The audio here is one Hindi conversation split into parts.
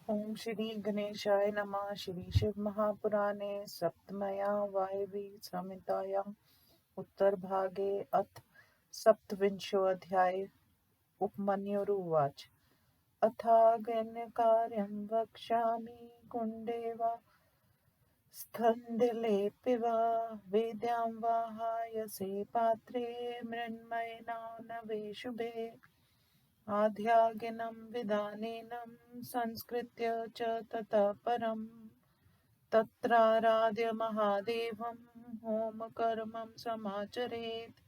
ओम श्री गणेशाय नमः। श्री शिव महापुराणे सप्तमया वायवी संहितायाम् उत्तरभागे अथ सप्तविंशोऽध्याय। उपमन्युरुवाच। अथागण्यकार्यं वक्ष्यामि कुण्डे वा स्कन्धलेऽपि वा वेद्यां वा हायसे पात्रे मृण्मयेनानवे शुभे आध्यागिनं विधानेनं संस्कृत्य च ततः परम् तत्राराध्य महादेवं होमकर्मं समाचरेत्।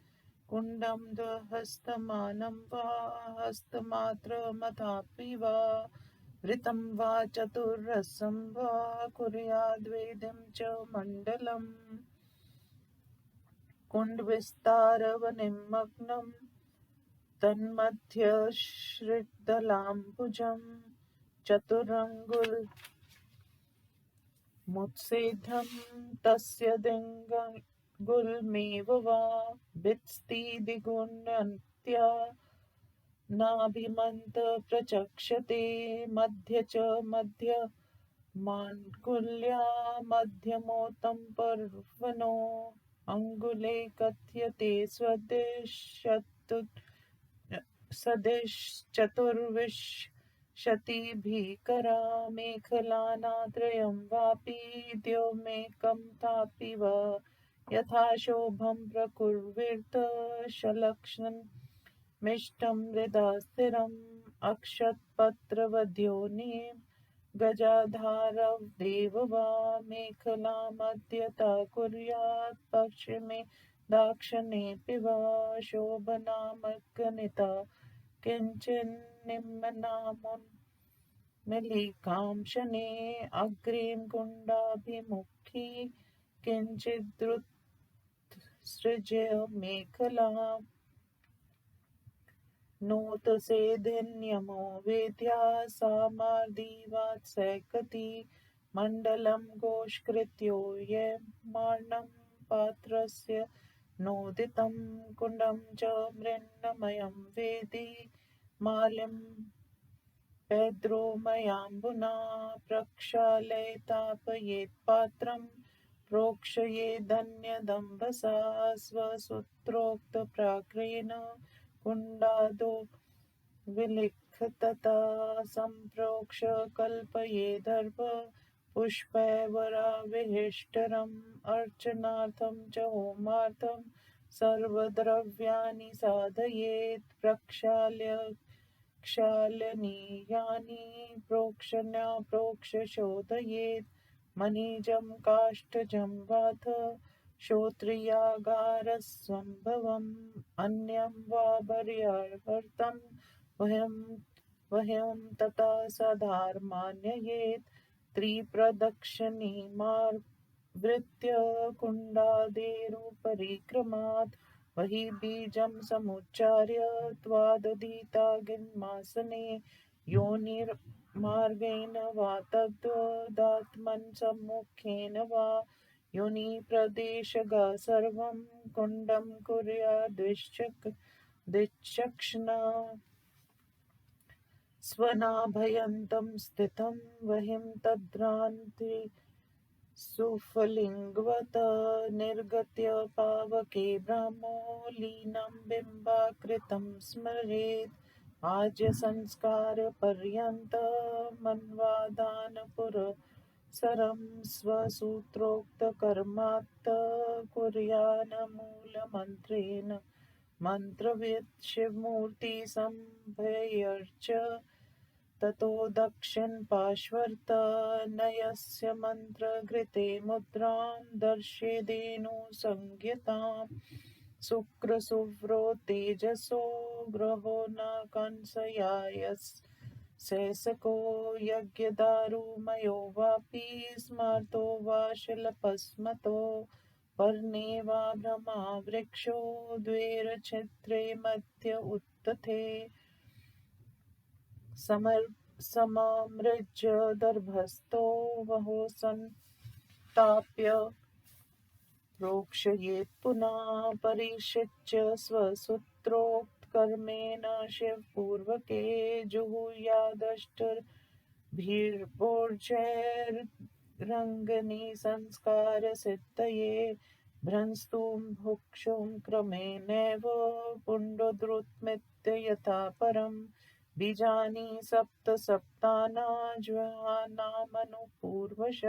कुण्डं द्वहस्तमानं वा हस्तमात्रमथापि वा घृतं वा चतुर्रसं वा कुर्याद्वेदं च मण्डलम् कुण्डविस्तारवनिमग्नं तन्मध्यश्रितलाम्बुजं चतुरङ्गुलमुत्सेद्धं तस्य दिङ्गुलमेव वा भित्तिदिगुणन्त्या नाभिमन्त्रप्रचक्षते मध्ये च मध्यमाङ्गुल्या मध्यमोत्तं पर्वणो अङ्गुले कथ्यते सदिश्चतुर्विंशतिभिकरा मेखलानात्रयं वापि द्वयमेकं तापि वा यथा शोभं प्रकुर्वीत शलक्षणमिष्टं हृदा स्थिरम् अक्षतपत्रवद्योनिं गजाधारवदेव वा मेखलामद्यता कुर्यात् पश्चिमे दाक्षिणेऽपि वा शोभनामगणिता किञ्चिन्निम्नामुन्मीलिकां शने अग्रीं कुण्डाभिमुखी किञ्चिदुत्सृज्य मेखलाम् नोतसेदिन्यमो वेद्या सामार्दिवात्सैकति मण्डलं घोषकृत्यो यमार्णं पात्रस्य नोदितं कुण्डं च मृण्मयं वेदी मालिं पैद्रोमयाम्बुना प्रक्षालयतापयेत्पात्रं प्रोक्षयेदन्यदम्बसा स्वसूत्रोक्तप्राक्रेण कुण्डादो विलिखतता सम्प्रोक्ष कल्पयेदर्भ पुष्पैर्वराविष्टरम् अर्चनार्थं च होमार्थं सर्वद्रव्याणि साधयेत् प्रक्षाल्य क्षालनीयानि प्रोक्ष शोधयेत् मणिजं काष्ठजं वाथ श्रोत्रियागारसम्भवम् अन्यं वा पर्यावर्तं वह्यं तथा साधारमान्ययेत् त्रिप्रदक्षिणीमावृत्य कुण्डादेरुपरिक्रमात् वही बीजं समुच्चार्य त्वादधीतागिन्मासने योनिर्मार्गेण वा तद्वदात्मन्सम्मुखेन वा योनिप्रदेशगा सर्वं कुण्डं कुर्याद्विचक्षणा स्वनाभयन्तं स्थितं वहिं तद्भ्रान्ति सुफलिङ्गवत् निर्गत्य पावके ब्रह्मो लीनं बिम्बाकृतं स्मरेत् आज्यसंस्कारपर्यन्तमन्वादानपुरःसरं स्वसूत्रोक्तकर्मात् कुर्यान्मूलमन्त्रेण मन्त्रवित् शिवमूर्तिसंभयर्च ततो दक्षिणपार्श्वतनयस्य मन्त्रघृते मुद्रां दर्शयेदेनुसंज्ञताम् शुक्रशुभ्रो तेजसो ग्रहो न कंसयायस्यैसको यज्ञदारुमयो वापि स्मार्तो वा शिल्पस्मतो पर्णे वा ब्रह्मावृक्षो द्वैरच्छिद्रे मध्य उत्तथे समामृज्य दर्भस्थो वहो संताप्य प्रोक्षयेत् पुनः परिषिच्य स्वसूत्रोक्तकर्मेण शिवपूर्वके जुहुयादष्टोत्तरं भीर्भोर्जैरङ्गनी संस्कारसिद्धये भ्रंस्तुं भुक्षुं क्रमेणैव पुण्डोद्रुतमित्य यथा परम् बीजानि सप्त सप्ताना ज्वहानामनुपूर्वश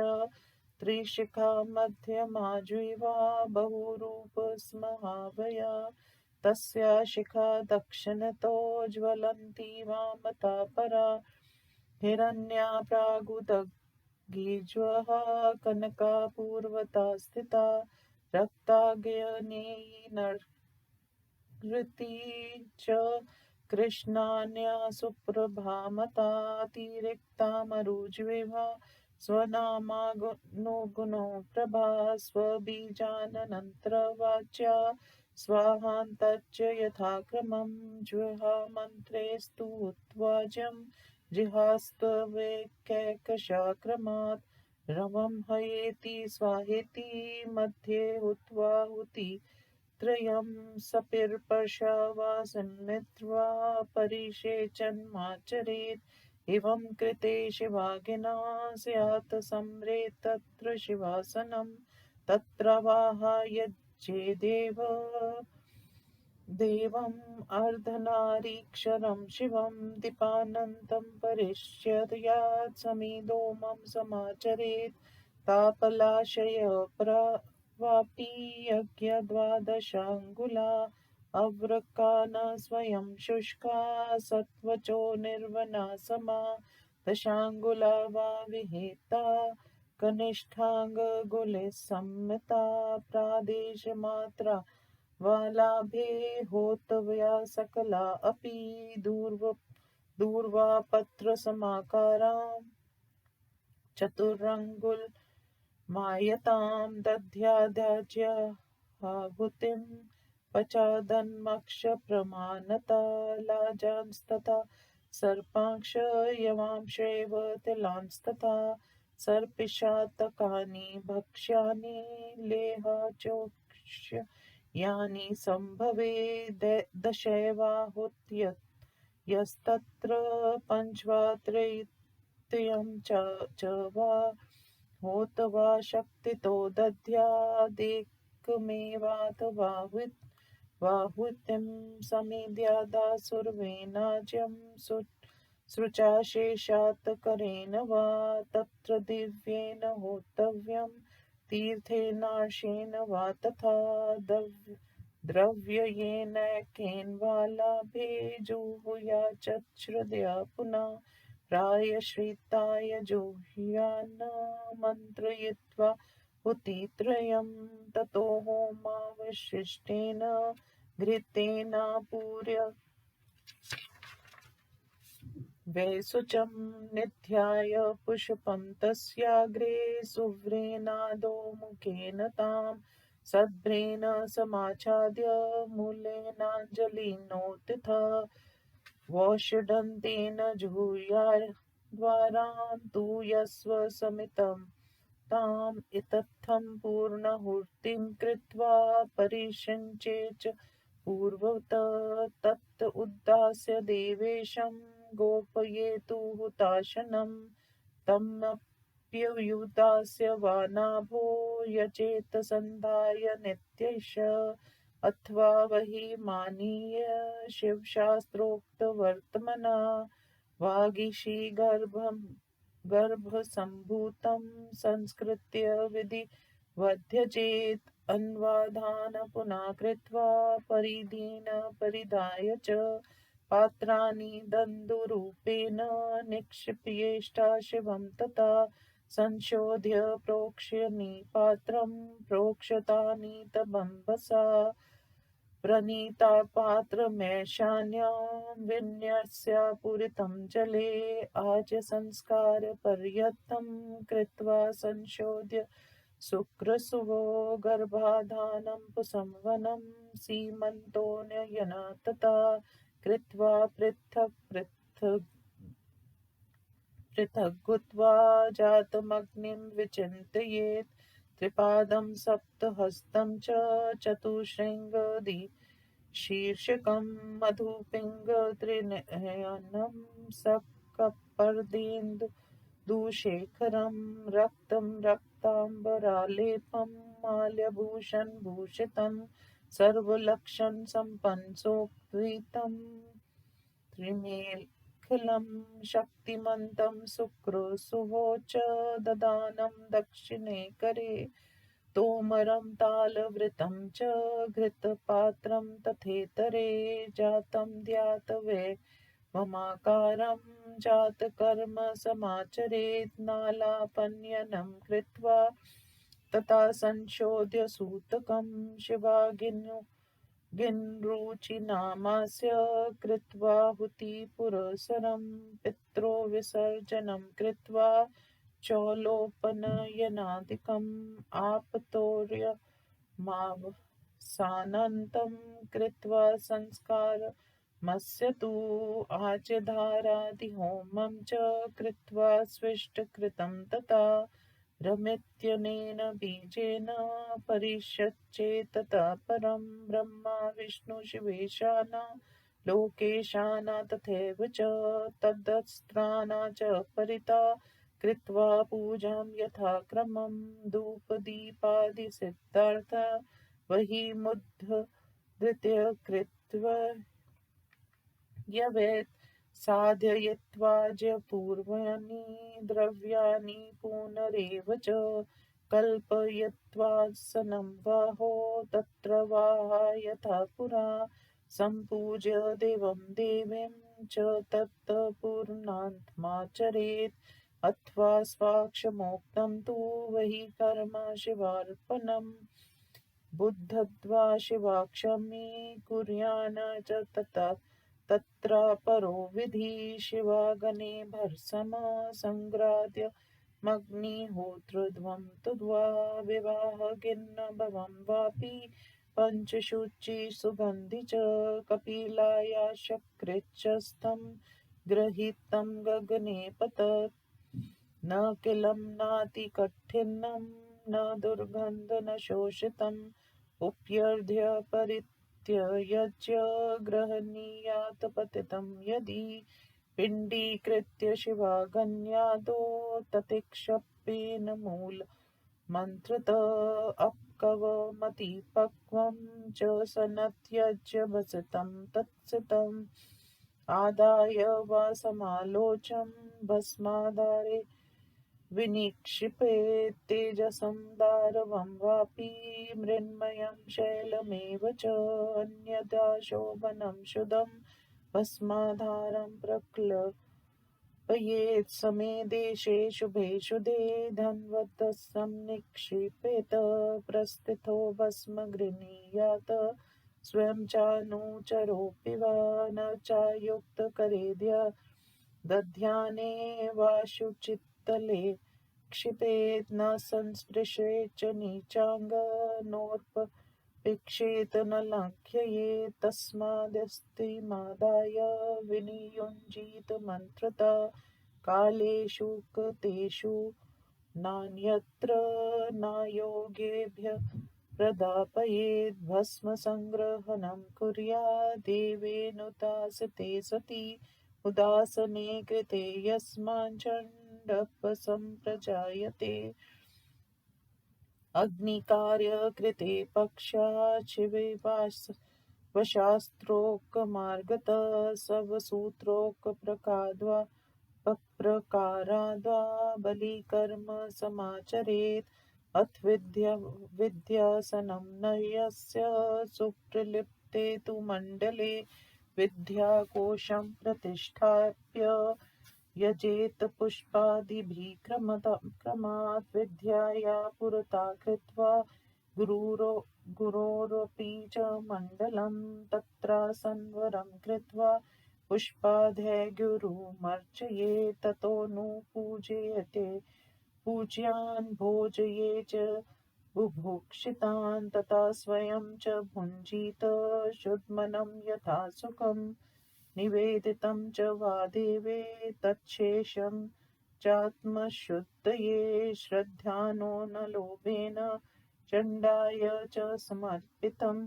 त्रिशिखा मध्यमा जिह्वा बहुरूपस्महाभया तस्या शिखा दक्षिणतो ज्वलन्ती वामता परा हिरण्या प्रागुदग्गिज्वहा कनका पूर्वता स्थिता रक्ताग्नेयी नृति च कृष्णान्या सुप्रभामतातिरिक्ता मरुज्विभा स्वनामानुगुणो प्रभा स्वबीजानन्तरवाच्या स्वाहान्तच्च यथाक्रमं ज्वहामन्त्रेस्तु उत्वाजम् जिहास्तवेकैकशाक्रमात् रवं हयेति स्वाहेति मध्ये हुत्वाहुति त्रयं सपिर्पशवासन्नित्वा परिषेचन्माचरेत् एवं कृते शिवागिना स्यात् सम्रेत् तत्र शिवासनं तत्रवाहायज्येदेव देवम् अर्धनारीक्षरं शिवं दीपानन्तं परिष्ययात् समिदोमं समाचरेत् तापलाशय प्रवापी यज्ञद्वादशाङ्गुला अव्रका न स्वयं शुष्का सत्वचो निर्वना समा दशाङ्गुला वा विहिता कनिष्ठाङ्गुलिः संमिता प्रादेशमात्रा वालाभे होतव्या सकला अपि दूर्वा पत्रसमाकारां चतुरङ्गुलमायतां दध्याद्याज्याहुतिं पचादन्मक्षप्रमाणता लाजांस्तथा सर्पांश यवांशैव तिलांस्तथा सर्पिशातकानि भक्ष्यानि लेहाचोक्ष्य यानि सम्भवे दशैवाहुत्य यस्तत्र पञ्चवात्रयित्यं च वा होत वा शक्तितो दद्यादेकमेवाथवाहुतिं समिद्यादासुर्वेनाज्यं सृचाशेषात्करेण वा तत्र दिव्येन होतव्यं तीर्थेनार्षेण वा तथा द्रव्येनैकेन वा लाभे जुहुयाच्चश्रद्धया पुनः प्रायश्चित्ताय जुह्यान्न मन्त्रयित्वा हुतित्रयं ततो होमावशिष्टेन घृतेनापूर्य वैशुचं निध्याय पुष्पं तस्याग्रे सुव्रेणादो मुखेन तां सद्भ्रेण समाच्छाद्य मूलेनाञ्जलिनोत्थित वौषडन्तेन जुहुयाद्वारां तु यस्व समितं ताम् इत्थं पूर्णाहुतिं कृत्वा परिषिञ्चे च पूर्ववत् तत् उद्दास्य देवेशं गोपयेतु हुताशनं तमप्युदास्य वा नाभो यचेत सन्धाय नित्यैष अथवा वहि मानीय शिवशास्त्रोक्तवर्तमना वागीशी गर्भसम्भूतं संस्कृत्य विधिवध्यचेत् अन्वाधान पुनः कृत्वा परिधीन परिधाय च पात्राणि दन्दुरूपेण निक्षिप्येष्टा शिवं तथा संशोध्य प्रोक्ष्यनि पात्रं प्रोक्षतानि तबम्बसा प्रणीता पात्रमेशान्यां विन्यस्य पूरितं जले आज्यसंस्कारपर्यन्तं कृत्वा संशोध्य शुक्रसुवो गर्भाधानं पुंसवनं सीमन्तोऽन्ययना तथा कृत्वा पृथग्गुत्वा जातमग्निं विचिन्तयेत् त्रिपादं सप्तहस्तं च चतुःशृङ्गदि शीर्षकं मधुपिङ्गत्रिनयनं कपर्देन्दु दूशेखरं रक्तं रक्ताम्बरालेपं माल्यभूषण भूषितं सर्वलक्षण सम्पन्नसोपवीतं त्रिमेखलं शक्तिमन्तं शुक्रशुभोच ददानं दक्षिणे करे तोमरं तालवृतं च घृतपात्रं तथेतरे जातं ध्यातवे ममाकारं जातकर्म समाचरेत् नालापन्यनं कृत्वा तथा संशोध्य सूतकं शिवागिन्रुचिनामास्य कृत्वा हुतिपुरःसरं पित्रो विसर्जनं कृत्वा चौलोपनयनादिकम् आपतोर्यमावसानन्तं कृत्वा संस्कारमस्य तु आच्यधारादिहोमं च कृत्वा स्विष्टकृतं तथा रमित्यनेन बीजेन परिष्यच्चेततः परं ब्रह्मा विष्णुशिवेशाना लोकेशाना तथैव च तदस्त्राणा च परिता कृत्वा पूजां यथाक्रमं धूपदीपादिसिद्धार्थ वहिमुद्धृत्य कृत्वा यवेत् साधयित्वा जपूर्वाणि द्रव्याणि पुनरेव च कल्पयित्वासनं वाहो तत्र वाह यथा पुरा सम्पूज्य देवं देवीं च तत्पूर्णान्तमाचरेत् अथवा स्वाक्षमोक्तं तु वही कर्म शिवार्पणम् बुद्धत्वा शिवाक्षमी कुर्यान्न च तत्र परो विधि शिवागणे भर्सम सङ्ग्राह्य मग्निहोत्रध्वं तुद्वा विवाहगिन्न भवं वापि पञ्चशुचि सुगन्धि च कपिलाया शकृच्छस्तं गृहीतं गगने पतत् न किलं नातिकठिनं न दुर्गन्ध न शोषितम् उप्यर्ध्य परित्यज्य गृह्णीयात् पतितं यदि पिण्डीकृत्य शिवागण्यादो ततिक्षपेन मूल मन्त्रत अपकवमतिपक्वं च सनत्यज्य भसितं तत्सितम् आदाय वा समालोचं भस्माधारे विनिक्षिपेत् तेजसं दारवं वापि मृण्मयं शैलमेव च अन्यथा शोभनं शुद्धं भस्माधारं प्रक्लपयेत् समे देशे शुभे शुदे धन्वन्तस्सं निक्षिपेत् प्रस्थितो भस्म गृह्णीयात् स्वयं चानुचरोऽपि वा न चायुक्तकरेद्य दध्याने वा शुचितले क्षिपेत् न संस्पृशेत् च नीचाङ्गनोत्पपेक्षेत् न लाङ्घयेत् तस्मादस्तिमादाय विनियुञ्जीत मन्त्रता कालेषु कृतेषु नान्यत्र नायोगेभ्यः प्रदापयेत् भस्मसङ्ग्रहणं कुर्यात् देवेनुदासते सति उदासने कृते यस्माच्चण्डपसम्प्रजायते अग्निकार्यकृते पक्षात् शिवे वशास्त्रोक्तमार्गतः स्वसूत्रोक्तप्रकाराद्वा प्रकाराद्वा बलिकर्म समाचरेत् अथ विद्यासनं न यस्य सुप्रलिप्ते तु मण्डले विद्याकोशं प्रतिष्ठाप्य यजेत पुष्पादिभिः क्रमात् विद्याया पुरता कृत्वा गुरोरपि च मण्डलं तत्रासनवरं कृत्वा पुष्पाद्यैर्गुरुमर्चयेत् ततो नु पूजयते पूज्यान् भोजये च बुभुक्षितान् तथा स्वयं च भुञ्जीत शुद्धमनं यथा सुखम् निवेदितं च वा देवे तच्छेषं चात्मशुद्धये श्रद्धानो न लोभेन चण्डाय च समर्पितम्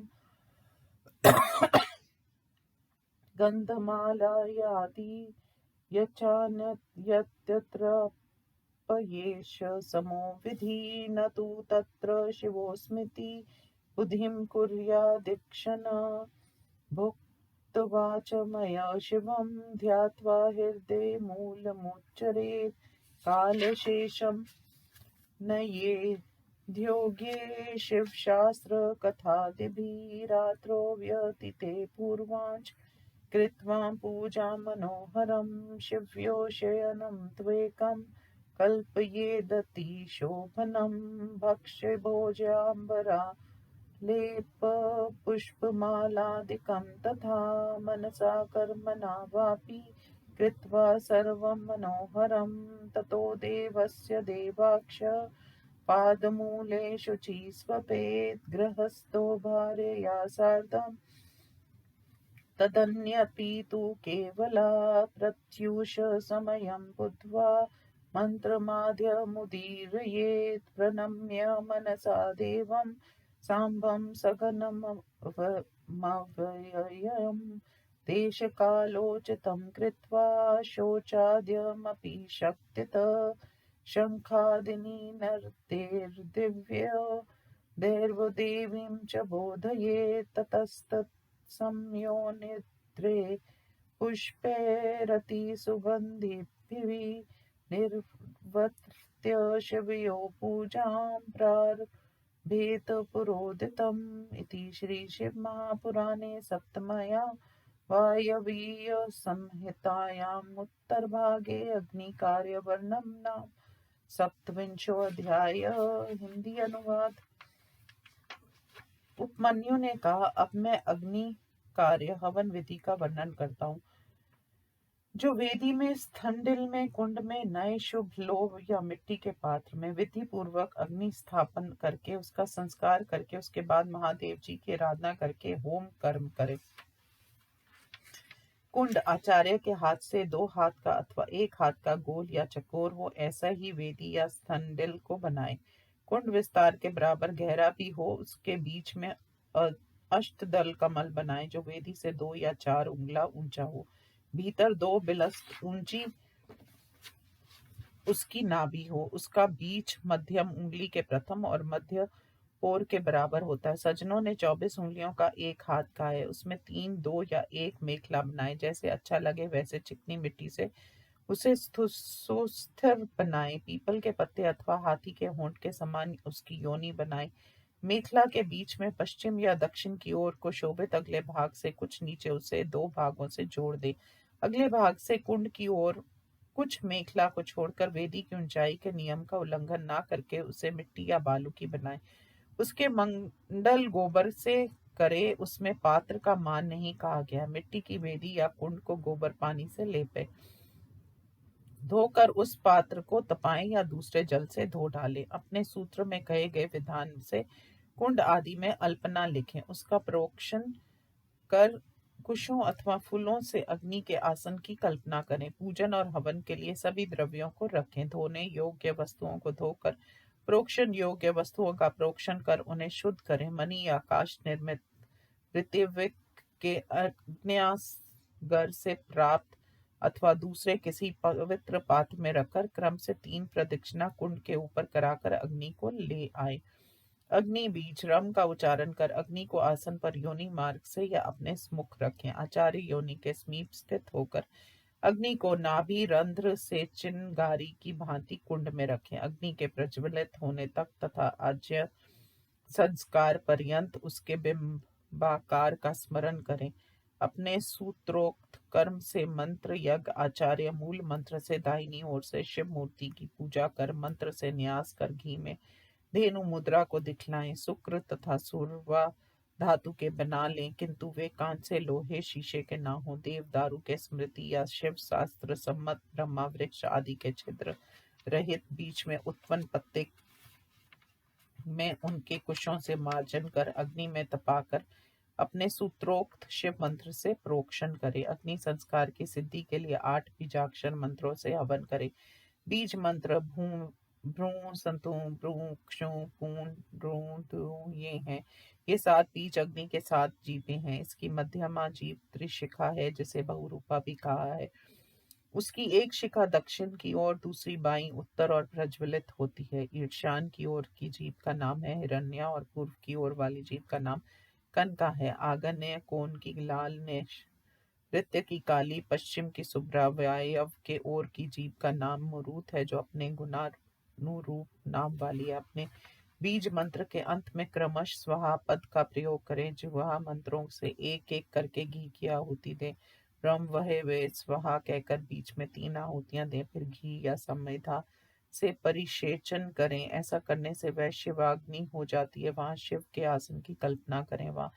गन्धमालायादि यच्चान्यत्र पयेष समो विधि न तु तत्र शिवोऽस्मीति बुद्धिं कुर्यादिक्षण भुक्त्वा च मया शिवं ध्यात्वा हृदये मूलमुच्चरेत् कालशेषं नये ध्योगे शिवशास्त्रकथादिभिः रात्रौ व्यतीते पूर्वाञ्च कृत्वा पूजां मनोहरं शिव्यो शयनं त्वेकं कल्पयेदतिशोभनं भक्ष्य भोज्याम्बरा लेपपुष्पमालादिकं तथा मनसा कर्मणा वापि कृत्वा सर्वं मनोहरं ततो देवस्य देवाक्ष पादमूले शुचि स्वपेत् गृहस्थो भार्यया सार्धं तदन्यपि तु केवला प्रत्यूष समयं बुद्ध्वा मन्त्रमाद्यमुदीरयेत् प्रणम्य मनसा देवं साम्बं सघनमव्ययम् देशकालोचितं कृत्वा शोचाद्यमपि शक्यतः शङ्खादिनी नर्तेर्दिव्य देवीं च बोधयेत् ततस्तत्संयो निद्रे पुष्पैरतिसुगन्धिभिः निर्वर्त्य शिवयो पूजां प्रारभेत पुरोदितम् इति श्रीशिवमहापुराणे सप्तम्यां वायवीयसंहितायाम् उत्तरभागे अग्निकार्यवर्णनं नाम सप्तविंशोऽध्याय। हिंदी अनुवाद। उपमन्यु ने कहा, अब मैं अग्नि कार्य हवन विधि का वर्णन करता हूँ। जो वेदी में, स्थंडिल में, कुंड में, नए शुभ लोह या मिट्टी के पात्र में विधि पूर्वक अग्नि स्थापन करके उसका संस्कार करके उसके बाद महादेव जी की आराधना करके होम कर्म करे। कुंड आचार्य के हाथ से 2 हाथ का अथवा 1 हाथ का गोल या चकोर हो, ऐसा ही वेदी या स्थंडिल को बनाए। कुंड विस्तार के बराबर गहरा भी हो, उसके बीच में अष्टदल कमल बनाए जो वेदी से 2 या 4 उंगला ऊंचा हो। भीतर 2 बिलस्त ऊंची उसकी नाभि हो, उसका बीच मध्यम उंगली के प्रथम और मध्य पोर के बराबर होता है। सज्जनों ने 24 उंगलियों का 1 हाथ का है, उसमें 3, 2 या 1 मेखला बनाए। जैसे अच्छा लगे वैसे चिकनी मिट्टी से उसे सुस्थिर बनाए। पीपल के पत्ते अथवा हाथी के होंठ के समान उसकी योनि बनाए। मेखला के बीच में पश्चिम या दक्षिण की ओर को शोभित अगले भाग से कुछ नीचे उसे 2 भागों से जोड़ दे। अगले भाग से कुंड की ओर कुछ मेखला को छोड़कर वेदी की ऊंचाई के नियम का उल्लंघन ना करके उसे मिट्टी या बालू की बनाए। उसके मंडल गोबर से करे, उसमें पात्र का मान नहीं कहा गया। मिट्टी की वेदी या कुंड को गोबर पानी से लेपे, धोकर उस पात्र को तपाएं या दूसरे जल से धो डालें। अपने सूत्र में कहे गए विधान से कुंड आदि में अल्पना लिखें। उसका प्रोक्षण कर कुशों अथवा फूलों से अग्नि के आसन की कल्पना करें। पूजन और हवन के लिए सभी द्रव्यों को रखें। धोने योग्य वस्तुओं को धोकर प्रोक्षण योग्य वस्तुओं का प्रोक्षण कर उन्हें शुद्ध करें। मणि या काष्ठ निर्मित ऋत्विक के आग्नेयास्त्र से प्राप्त अथवा दूसरे किसी पवित्र पात्र में रखकर क्रम से 3 प्रदक्षिणा कुंड के ऊपर कराकर अग्नि को ले आए। अग्नि बीज रम का उच्चारण कर अग्नि को आसन पर योनि मार्ग से या अपने मुख रखें। आचार्य योनि के समीप स्थित होकर अग्नि को नाभि रंध्र से चिनगारी की भांति कुंड में रखें। अग्नि के प्रज्वलित होने तक तथा आज्य संस्कार पर्यंत उसके बिंबाकार का स्मरण करें। अपने सूत्रोक्त कर्म से मंत्र यज्ञ आचार्य मूल मंत्र से दाहिनी ओर से शिव मूर्ति की पूजा कर मंत्र से न्यास कर घी में धेनु मुद्रा को दिखलाएं। शुक्र तथा सूर्वा धातु के बना लें, किंतु वे कांसे, लोहे, शीशे के ना हो। देवदारू के स्मृति या शिव शास्त्र सम्मत ब्रह्मा वृक्ष आदि के छिद्र रहित बीच में उत्पन्न पत्ते में उनके कुशों से मार्जन कर अग्नि में तपाकर अपने सूत्रोक्त शिव मंत्र से प्रोक्षण करे। अग्नि संस्कार की सिद्धि के लिए 8 बीजाक्षर मंत्रों से हवन करे। बीज मंत्र भ्रू संतु भ्रू क्षु पूर्ण ड्रू ध्रू ये हैं। ये 7 बीज अग्नि के 7 जीवे हैं। इसकी मध्यमा जीव त्रिशिखा है, जिसे बहुरूपा भी कहा है। उसकी एक शिखा दक्षिण की ओर, दूसरी बाईं उत्तर और प्रज्वलित होती है। ईशान की ओर की जीभ का नाम है हिरण्या और पूर्व की ओर वाली जीभ का नाम कनका है। आग्नेय कोण की लाल ने नृत्य की काली, पश्चिम की शुभ्रा, वायव्य के ओर की जीभ का नाम मुरूत है जो अपने गुणानुरूप नाम वाली है। अपने बीज मंत्र के अंत में क्रमश स्वाहा पद का प्रयोग करें। जिह्वा मंत्रों से एक एक करके घी की आहुति दें। ब्रह्म वह वे स्वाहा कहकर बीच में 3 आहुतियां दें, फिर घी या संविधा से परिसेचन करें। ऐसा करने से वह शिवाग्नि हो जाती है। वहां शिव के आसन की कल्पना करें। वहां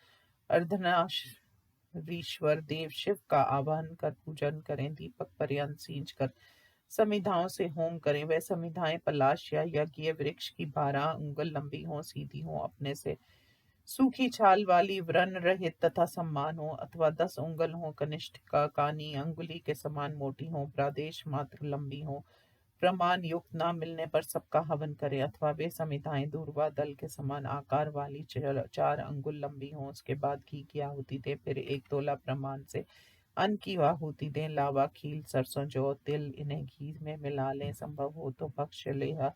अर्धनारीश्वर देव शिव का आवाहन कर पूजन करें। दीपक पर्यंत सींच कर समिधाओं से होम करें। वह समिधाएं पलाश या यज्ञ वृक्ष की 12 अंगुल लंबी हों, सीधी हों, अपने से सूखी छाल वाली, व्रण रहित तथा समान हो, अथवा 10 उंगल हो, कनिष्ठ का कानी अंगुली के समान मोटी हो, प्रादेश मात्र लंबी हो। प्रमाण युक्त न मिलने पर सबका हवन करें, अथवा वे समिधाएं दूर्वा दल के समान आकार वाली 4 अंगुल लंबी हों। उसके बाद घी की आहुति दें, फिर 1 तोला प्रमाण से अन्न की आहुति दें। लावा, खील, सरसों, जौ, तिल इन्हें घी में मिला लें। संभव हो तो भक्ष्य लेह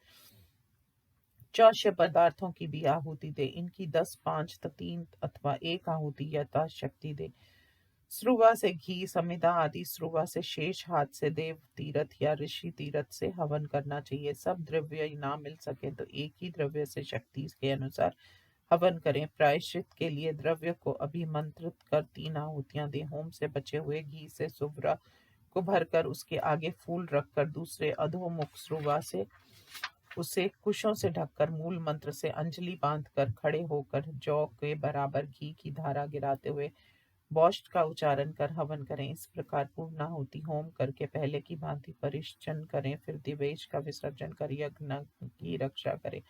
चौष्य पदार्थों की भी आहुति दे। इनकी 10, 5, 3 अथवा 1 आहुति यथाशक्ति दे। स्रुवा से घी, समिधा आदि स्रुवा से शेष, हाथ से देव तीर्थ या ऋषि तीर्थ से हवन करना चाहिए। सब द्रव्य ना मिल सके तो एक ही द्रव्य से शक्ति के अनुसार हवन करें। प्रायश्चित के लिए द्रव्य को अभिमंत्रित कर 3 आहुतियां दें। होम से बचे हुए घी से सुवरा को भरकर उसके आगे फूल रखकर दूसरे अधोमुख स्रुवा से उसे कुशों से ढककर मूल मंत्र से अंजलि बांधकर खड़े होकर जौ के बराबर घी की धारा गिराते हुए बौष्ट का उच्चारण कर हवन करें। इस प्रकार पूर्णाहुति होम करके पहले की भांति परिश्चन करें। फिर दिवेश का विसर्जन कर यज्ञ की रक्षा करें,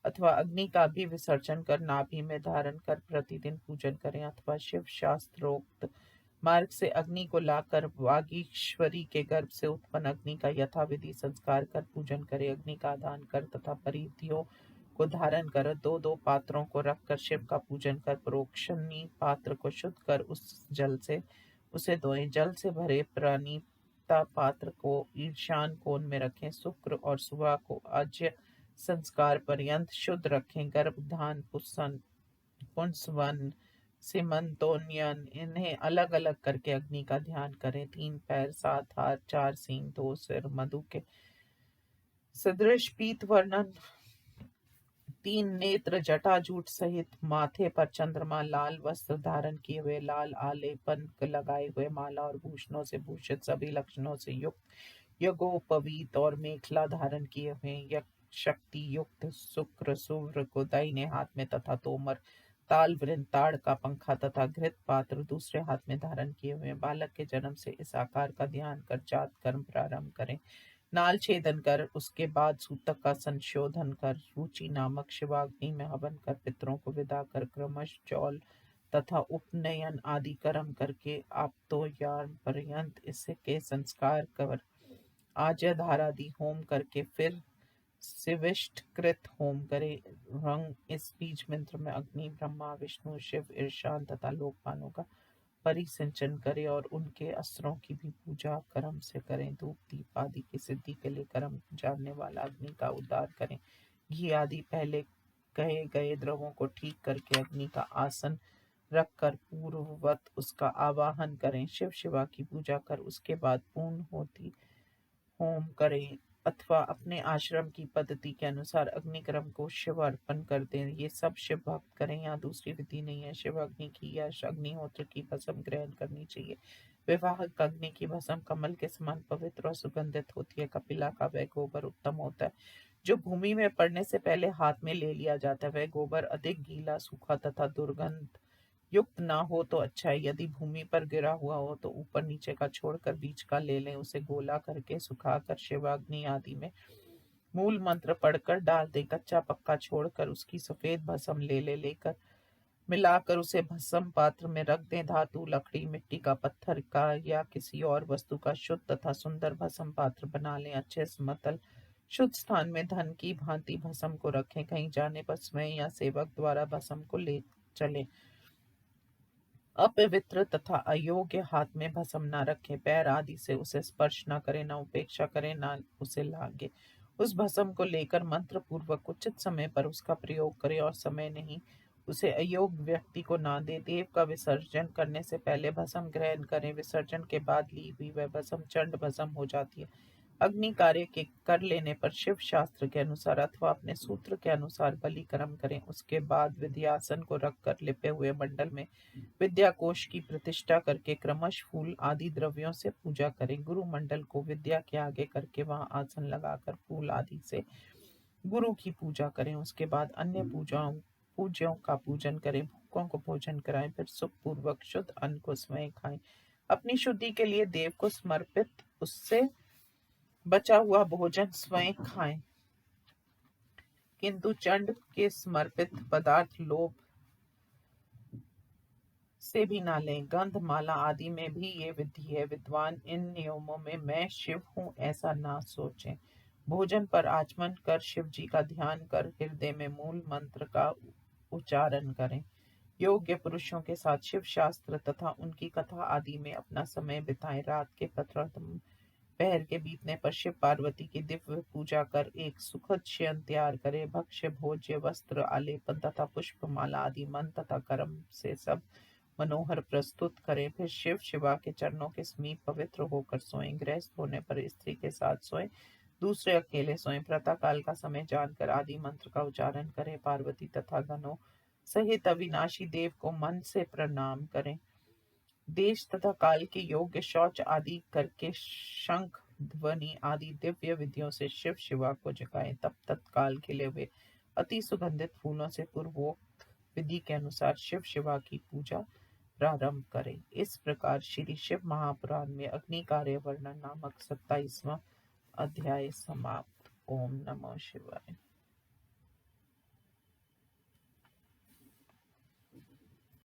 अथवा अग्नि का भी विसर्जन कर नाभि में धारण कर प्रतिदिन पूजन करें, अथवा शिव शास्त्रोक्त मार्ग से अग्नि को लाकर वागीश्वरी के गर्भ से उत्पन्न अग्नि का यथाविधि संस्कार कर पूजन करें। अग्नि का दान कर तथा परिधियों को धारण कर 2-2 पात्रों को रखकर शिव का पूजन कर प्रोक्षणी पात्र को शुद्ध कर उस जल से उसे धोएं। जल से भरे प्राणीता पात्र को ईशान कोण में रखें। शुक्र और सुबह को आज्य संस्कार पर्यंत शुद्ध रखें। गर्भधान, पुंसवन, सीमंतोन्नयन इन्हें अलग अलग करके अग्नि का ध्यान करें। 3 पैर, 7 हाथ, 4 सींग, 2 सिर, मधु के सदृश पीत वर्णन, 3 नेत्र, जटाजूट सहित माथे पर चंद्रमा, लाल वस्त्र धारण किए हुए, लाल आलेपन लगाए हुए, माला और भूषणों से भूषित, सभी लक्षणों से युक्त, यज्ञोपवीत और मेखला धारण किए हुए, शक्ति युक्त शुक्र सुव्र को दाहिने हाथ में तथा तोमर ताल वृंताड़ का पंखा तथा घृत पात्र दूसरे हाथ में धारण किए हुए, बालक के जन्म से इस आकार का ध्यान कर जात कर्म प्रारंभ करें। नाल छेदन कर उसके बाद सूतक का संशोधन कर रुचि नामक शिवाग्नि में हवन कर पितरों को विदा कर क्रमश चौल तथा उपनयन आदि कर्म करके आप्तोयान पर्यंत इसके संस्कार कर आज्य धारादि होम करके फिर शिविष्ट कृत होम करे। रंग इस बीज मंत्र में अग्नि, ब्रह्मा, विष्णु, शिव, ईशान तथा लोकपालों का परिसिंचन करें और उनके अस्त्रों की भी पूजा कर्म से करें। धूप दीप आदि की सिद्धि के लिए कर्म जानने वाला अग्नि का उद्धार करें। घी आदि पहले कहे गए द्रवों को ठीक करके अग्नि का आसन रखकर पूर्ववत उसका आवाहन करें। शिव शिवा की पूजा कर उसके बाद पूर्ण होती होम करें, अथवा अपने आश्रम की पद्धति के अनुसार अग्निक्रम को शिव अर्पण कर दें। ये सब शिव भक्त करें, यहाँ दूसरी विधि नहीं है। शिव अग्नि की या अग्निहोत्र की भस्म ग्रहण करनी चाहिए। विवाहक अग्नि की भस्म कमल के समान पवित्र और सुगंधित होती है। कपिला का वह गोबर उत्तम होता है जो भूमि में पड़ने से पहले हाथ में ले लिया जाता है। वह गोबर अधिक गीला, सूखा तथा दुर्गंध युक्त ना हो तो अच्छा है। यदि भूमि पर गिरा हुआ हो तो ऊपर नीचे का छोड़कर बीच का ले लें। उसे गोला करके सुखाकर शिवाग्नि आदि में मूल मंत्र पढ़कर डाल दें। कच्चा पक्का छोड़कर उसकी सफेद भस्म लेकर मिलाकर उसे भस्म पात्र में रख दें। धातु, लकड़ी, मिट्टी का, पत्थर का या किसी और वस्तु का शुद्ध तथा सुंदर भस्म पात्र बना लें। अच्छे समतल शुद्ध स्थान में धन की भांति भस्म को रखें। कहीं जाने पर स्वयं या सेवक द्वारा भस्म को ले चलें। अपवित्र तथा अयोग्य हाथ में भस्म न रखें, पैर आदि से उसे स्पर्श न करें, न उपेक्षा करें, न उसे लागे। उस भस्म को लेकर मंत्र पूर्वक उचित समय पर उसका प्रयोग करें और समय नहीं उसे अयोग्य व्यक्ति को ना दे। देव का विसर्जन करने से पहले भस्म ग्रहण करें, विसर्जन के बाद ली हुई वह भस्म चंड भस्म हो जाती है। अग्नि कार्य के कर लेने पर शिव शास्त्र के अनुसार अथवा अपने सूत्र के अनुसार बलि कर्म करें। उसके बाद विद्यासन को रखकर लिपे हुए मंडल में विद्या कोश की प्रतिष्ठा करके क्रमश फूल आदि द्रव्यों से पूजा करें। गुरु मंडल को विद्या के आगे करके वहां आसन लगाकर फूल आदि से गुरु की पूजा करें। उसके बाद अन्य पूज्यों का पूजन करें, भूखों को भोजन कराएं, फिर सुख पूर्वक शुद्ध अन्न को स्वयं खाएं। अपनी शुद्धि के लिए देव को समर्पित उससे बचा हुआ भोजन स्वयं खाएं, किंतु चंड के समर्पित पदार्थ लोभ से भी ना लें। गंध माला आदि में भी ये विधि है। विद्वान इन नियमों में मैं शिव हूँ ऐसा ना सोचें। भोजन पर आचमन कर शिव जी का ध्यान कर हृदय में मूल मंत्र का उच्चारण करें। योग्य पुरुषों के साथ शिव शास्त्र तथा उनकी कथा आदि में अपना समय बिताएं। रात के प्रथम पहर के बीतने पर शिव पार्वती की दिव्य पूजा कर एक सुखद शयन तैयार करें। भक्ष्य भोज्य वस्त्र आलेपन तथा पुष्पमाला आदि मन तथा कर्म से सब मनोहर प्रस्तुत करें। फिर शिव शिवा के चरणों के समीप पवित्र होकर सोएं। गृहस्थ होने पर स्त्री के साथ सोएं, दूसरे अकेले सोएं। प्रातः काल का समय जानकर आदि मंत्र का उच्चारण करें। पार्वती तथा गणों सहित अविनाशी देव को मन से प्रणाम करें। देश तथा काल के योग्य शौच आदि करके शंख ध्वनि आदि दिव्य विधियों से शिव शिवा को जगाएं। तब तत्काल के लिए वे अति सुगंधित फूलों से पूर्वोक्त विधि के अनुसार शिव शिवा की पूजा प्रारंभ करें। इस प्रकार श्री शिव महापुराण में अग्नि कार्य वर्णन नामक 27वां अध्याय समाप्त। ओम नमः शिवाय।